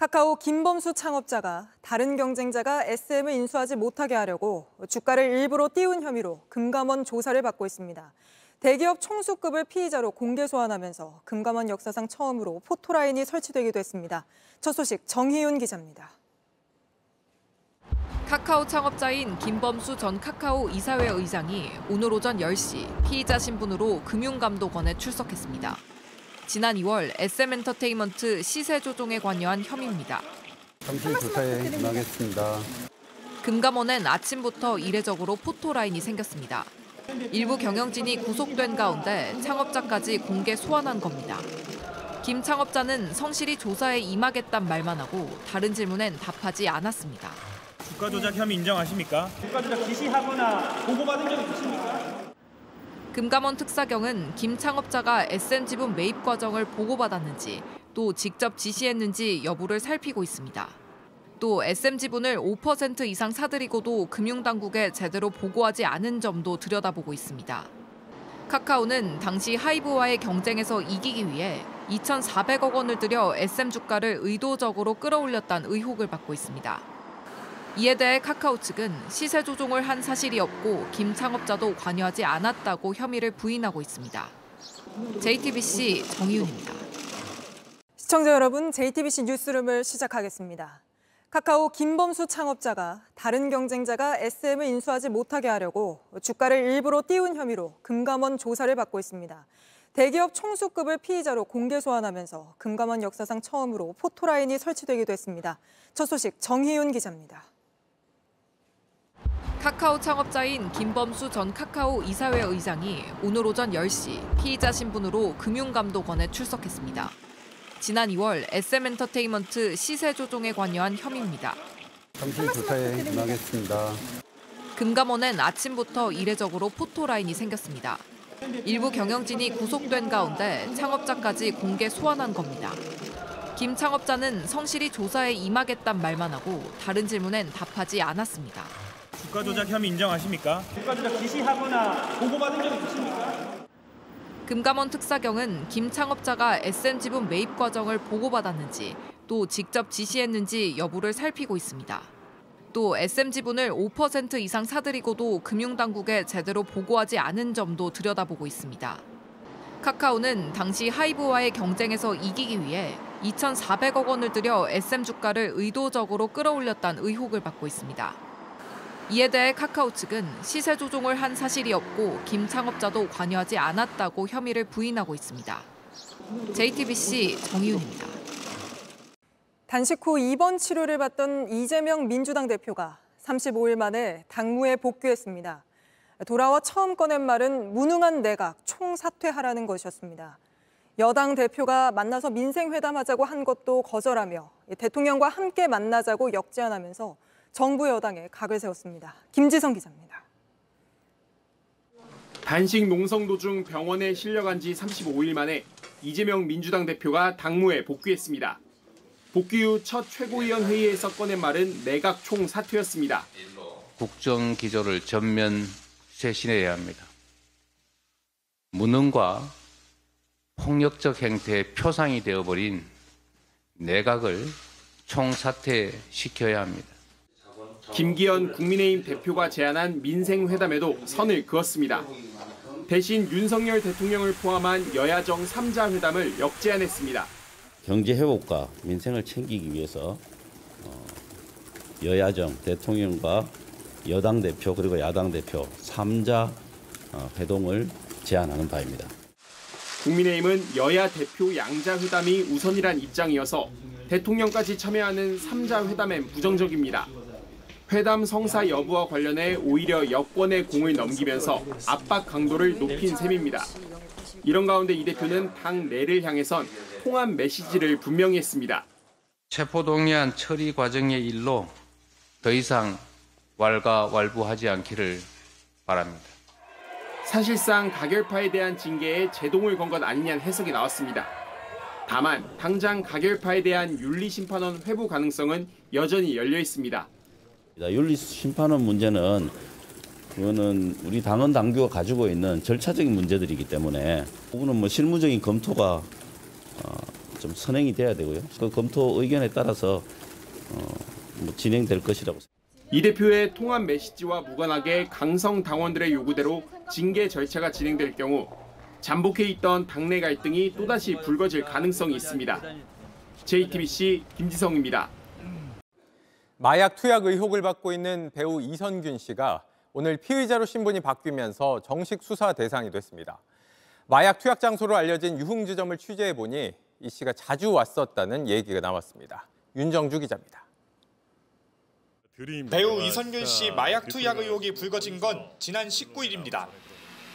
카카오 김범수 창업자가 다른 경쟁자가 SM을 인수하지 못하게 하려고 주가를 일부러 띄운 혐의로 금감원 조사를 받고 있습니다. 대기업 총수급을 피의자로 공개 소환하면서 금감원 역사상 처음으로 포토라인이 설치되기도 했습니다. 첫 소식 정희윤 기자입니다. 카카오 창업자인 김범수 전 카카오 이사회 의장이 오늘 오전 10시 피의자 신분으로 금융감독원에 출석했습니다. 지난 2월 SM엔터테인먼트 시세 조종에 관여한 혐의입니다. 잠시 조사에 임하겠습니다. 금감원엔 아침부터 이례적으로 포토라인이 생겼습니다. 일부 경영진이 구속된 가운데 창업자까지 공개 소환한 겁니다. 김 창업자는 성실히 조사에 임하겠다는 말만 하고 다른 질문엔 답하지 않았습니다. 주가 조작 혐의 인정하십니까? 주가 조작 지시하거나 보고받은 적이 있으십니까? 금감원 특사경은 김 창업자가 SM 지분 매입 과정을 보고받았는지 또 직접 지시했는지 여부를 살피고 있습니다. 또 SM 지분을 5% 이상 사들이고도 금융당국에 제대로 보고하지 않은 점도 들여다보고 있습니다. 카카오는 당시 하이브와의 경쟁에서 이기기 위해 2,400억 원을 들여 SM 주가를 의도적으로 끌어올렸다는 의혹을 받고 있습니다. 이에 대해 카카오 측은 시세 조종을 한 사실이 없고 김 창업자도 관여하지 않았다고 혐의를 부인하고 있습니다. JTBC 정희윤입니다. 시청자 여러분, JTBC 뉴스룸을 시작하겠습니다. 카카오 김범수 창업자가 다른 경쟁자가 SM을 인수하지 못하게 하려고 주가를 일부러 띄운 혐의로 금감원 조사를 받고 있습니다. 대기업 총수급을 피의자로 공개 소환하면서 금감원 역사상 처음으로 포토라인이 설치되기도 했습니다. 첫 소식 정희윤 기자입니다. 카카오 창업자인 김범수 전 카카오 이사회 의장이 오늘 오전 10시 피의자 신분으로 금융감독원에 출석했습니다. 지난 2월 SM엔터테인먼트 시세 조종에 관여한 혐의입니다. 잠시 조사에 임하겠습니다. 금감원엔 아침부터 이례적으로 포토라인이 생겼습니다. 일부 경영진이 구속된 가운데 창업자까지 공개 소환한 겁니다. 김 창업자는 성실히 조사에 임하겠다는 말만 하고 다른 질문엔 답하지 않았습니다. 주가 조작 혐의 인정하십니까? 주가 조작 지시하거나 보고받은 적이 있습니까? 금감원 특사경은 김 창업자가 SM 지분 매입 과정을 보고받았는지 또 직접 지시했는지 여부를 살피고 있습니다. 또 SM 지분을 5% 이상 사들이고도 금융당국에 제대로 보고하지 않은 점도 들여다보고 있습니다. 카카오는 당시 하이브와의 경쟁에서 이기기 위해 2,400억 원을 들여 SM 주가를 의도적으로 끌어올렸다는 의혹을 받고 있습니다. 이에 대해 카카오 측은 시세 조종을 한 사실이 없고 김 창업자도 관여하지 않았다고 혐의를 부인하고 있습니다. JTBC 정희윤입니다. 단식 후 입원 치료를 받던 이재명 민주당 대표가 35일 만에 당무에 복귀했습니다. 돌아와 처음 꺼낸 말은 무능한 내각 총사퇴하라는 것이었습니다. 여당 대표가 만나서 민생회담하자고 한 것도 거절하며 대통령과 함께 만나자고 역제안하면서 정부 여당에 각을 세웠습니다. 김지성 기자입니다. 단식 농성 도중 병원에 실려간 지 35일 만에 이재명 민주당 대표가 당무에 복귀했습니다. 복귀 후 첫 최고위원 회의에서 꺼낸 말은 내각 총사퇴였습니다. 국정 기조를 전면 쇄신해야 합니다. 무능과 폭력적 행태의 표상이 되어버린 내각을 총사퇴시켜야 합니다. 김기현 국민의힘 대표가 제안한 민생회담에도 선을 그었습니다. 대신 윤석열 대통령을 포함한 여야정 3자 회담을 역제안했습니다. 경제 회복과 민생을 챙기기 위해서 여야정 대통령과 여당 대표 그리고 야당 대표 3자 회동을 제안하는 바입니다. 국민의힘은 여야 대표 양자 회담이 우선이란 입장이어서 대통령까지 참여하는 3자 회담엔 부정적입니다. 회담 성사 여부와 관련해 오히려 여권의 공을 넘기면서 압박 강도를 높인 셈입니다. 이런 가운데 이 대표는 당 내를 향해선 통합 메시지를 분명히 했습니다. 체포동의안 처리 과정의 일로 더 이상 왈가왈부하지 않기를 바랍니다. 사실상 가결파에 대한 징계에 제동을 건 것 아니냐는 해석이 나왔습니다. 다만 당장 가결파에 대한 윤리심판원 회부 가능성은 여전히 열려 있습니다. 윤리심판원 문제는 그거는 우리 당헌 당규가 가지고 있는 절차적인 문제들이기 때문에 그거는 실무적인 검토가 좀 선행이 돼야 되고요. 그 검토 의견에 따라서 진행될 것이라고. 이 대표의 통합 메시지와 무관하게 강성 당원들의 요구대로 징계 절차가 진행될 경우 잠복해 있던 당내 갈등이 또다시 불거질 가능성이 있습니다. JTBC 김지성입니다. 마약 투약 의혹을 받고 있는 배우 이선균 씨가 오늘 피의자로 신분이 바뀌면서 정식 수사 대상이 됐습니다. 마약 투약 장소로 알려진 유흥주점을 취재해보니 이 씨가 자주 왔었다는 얘기가 나왔습니다. 윤정주 기자입니다. 배우 이선균 씨 마약 투약 의혹이 불거진 건 지난 19일입니다.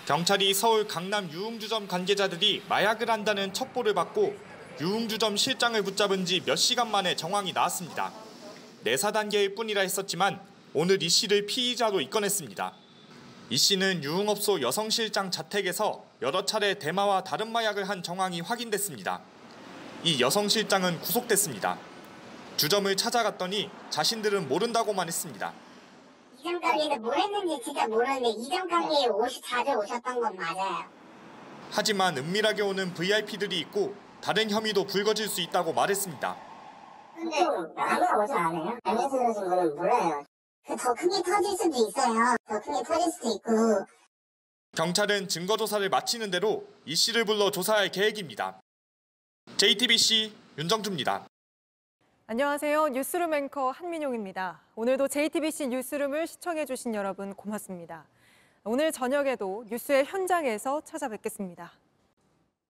경찰이 서울 강남 유흥주점 관계자들이 마약을 한다는 첩보를 받고 유흥주점 실장을 붙잡은 지 몇 시간 만에 정황이 나왔습니다. 내사 단계일 뿐이라 했었지만 오늘 이 씨를 피의자로 입건했습니다. 이 씨는 유흥업소 여성 실장 자택에서 여러 차례 대마와 다른 마약을 한 정황이 확인됐습니다. 이 여성 실장은 구속됐습니다. 주점을 찾아갔더니 자신들은 모른다고만 했습니다. 이점 가게에서 뭘 했는지 진짜 모르는데 이점 가게에 자주 오셨던 건 맞아요. 하지만 은밀하게 오는 VIP들이 있고 다른 혐의도 불거질 수 있다고 말했습니다. 근데 아무나 오지 않아요? 알면서 그러신 분은 몰라요. 더 크게 터질 수도 있어요. 더 크게 터질 수도 있고. 경찰은 증거조사를 마치는 대로 이 씨를 불러 조사할 계획입니다. JTBC 윤정주입니다. 안녕하세요. 뉴스룸 앵커 한민용입니다. 오늘도 JTBC 뉴스룸을 시청해주신 여러분 고맙습니다. 오늘 저녁에도 뉴스의 현장에서 찾아뵙겠습니다.